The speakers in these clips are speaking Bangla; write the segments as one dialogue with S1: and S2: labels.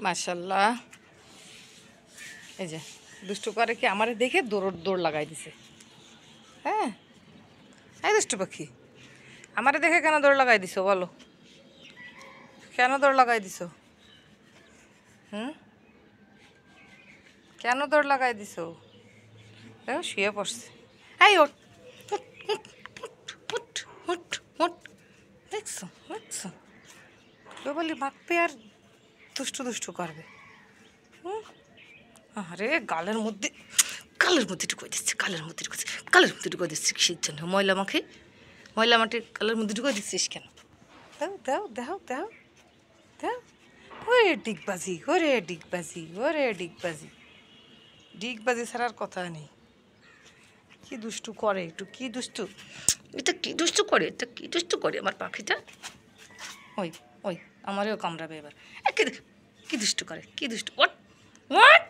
S1: মাশাআল্লাহ। এই যে দুষ্টু করে কি আমারে দেখে দৌড় লাগাই দিছে। হ্যাঁ, এই দুষ্টু পাখি আমারে দেখে কেন দৌড় লাগাই দিছো বলো? কেন দৌড় লাগাই দিছো? হুম, কেন দৌড় লাগাই দিছো? দেখো শুয়ে পড়ছে। এই ওঠ, উঠ, উঠ, উঠ, উঠ, উঠ। দেখছো দেখছো, বলি মাখবে আর দুষ্টু করবে। হুম, আরে গালের মধ্যে ঢুকাই দিচ্ছে, ঢুকাই দিচ্ছে কিসের জন্য? ময়লা মাটি গালের মধ্যে ঢুকাই দিচ্ছিস কেন? দাও দাও দাও দাও দাও। ওরে ডিগবাজি ছাড়ার কথা নেই। কি দুষ্টু করে, এটা কি দুষ্টু করে আমার পাখিটা। ওই ওই আমারও কামড়াবে এবার। কি দুষ্টু করে, ওট ওট।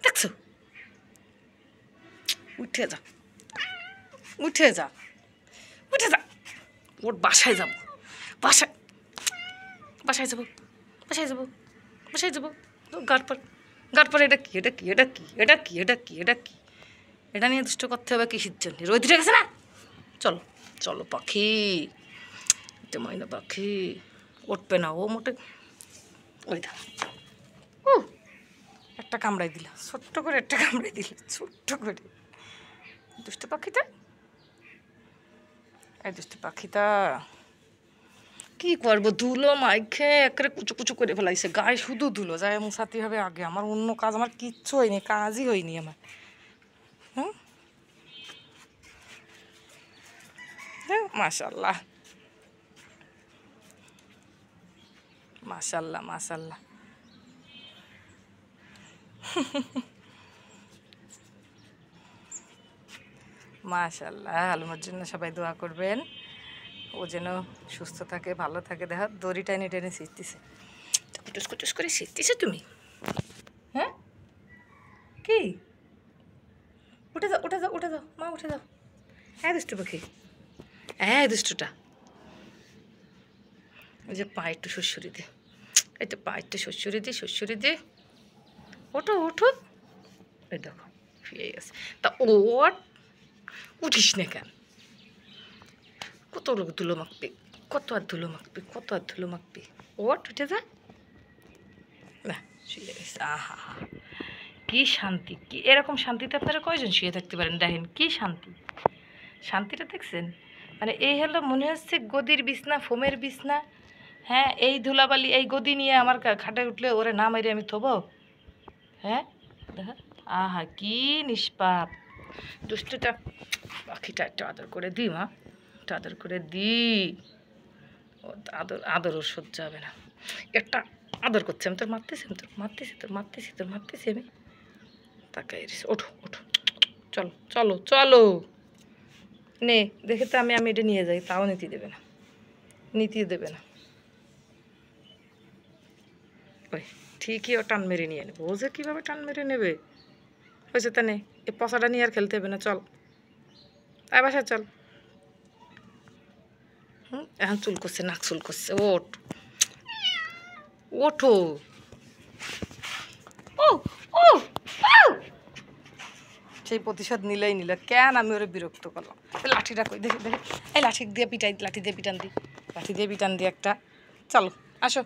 S1: দেখছো, উঠে যা উঠে যা উঠে যা। ওর বাসায় যাবো, বাসায় বাসায় যাবো বাসায় যাবো বাসায় যাবো। গাড় পর এটা কি? এটা নিয়ে দুষ্ট করতে হবে কিসের জন্য? রোদ উঠে গেছে না? চলো চলো পাখি, এটা ময়না পাখি উঠবে না ও মোটে। ওই দা ও একটা কামড়াই দিল, ছোট্ট করে একটা কামড়াই দিল, ছোট্ট করে। দুষ্ট পাখিটা, এই দুষ্ট পাখিটা কি করবো? ধুলো মাইখে একেবারে কুচু করে ফেলাইছে, গায়ে শুধু ধুলো। যায় মুছাতে হবে আগে, আমার অন্য কাজ আমার কিচ্ছু হয়নি, কাজই হয়নি আমার। হুম, হ্যাঁ, মাশাআল্লাহ মাশাআল্লাহ মাশাআল্লাহ। মাশাআল্লাহ, আলমার জন্য সবাই দোয়া করবেন, ও যেন সুস্থ থাকে, ভালো থাকে। দেখো দড়ি টেনে ছিঁড়তেছে, কুটুস করে ছিঁড়তেছে তুমি। হ্যাঁ, কি? উঠে দাও মা, উঠে দাও। হ্যাঁ দুষ্টু পাখি, হ্যাঁ দুষ্টুটা। ওই যে পা একটু শ্বশুরি দে, এই তো পা একটু শ্বশুরি দে। ওঠো। এই দেখো শুয়ে গেছে। তা উঠিস না কেন? কত লোক ধুলো মাখবি, কত আর ধুলো মাখবি। উঠে যা না, শুয়ে গেছে। আহা হা, কি শান্তি! কি এরকম শান্তিতে আপনারা কয়জন শুয়ে থাকতে পারেন? দেখেন কি শান্তিটা দেখছেন? মানে এই হলো মনে হচ্ছে গদির বিছনা, ফোমের বিছনা। হ্যাঁ, এই ধুলাবালি এই গদি নিয়ে আমার খাটে উঠলে ওরে না মেরে আমি থবো? হ্যাঁ, দেখা, আহা কি নিষ্পাপ দুষ্টুটা পাখিটা। একটু আদর করে দিই মা, একটু আদর করে দিই। ও আদর ওর সহ্য হবে না। একটা আদর করছে, আমি তোর মারতেছি আমি। তাকাই ওঠো চলো নে, দেখে তো আমি এটা নিয়ে যাই, তাও নিতে দেবে না। ওই ঠিকই ও টান মেরে নিয়ে নেবে। ও যে কীভাবে টান মেরে নেবে হয়েছে তা নে, এই পচাটা নিয়ে আর খেলতে হবে না, চল তাই বাসায় চল। এখন চুল করছে, নাক চুল করছে। ওঠো। সেই প্রতিশোধ নিল। কেন আমি ওরে বিরক্ত করলাম? লাঠিটা কই দেখে এই লাঠি দিয়ে পিটান দি একটা। চলো আসো।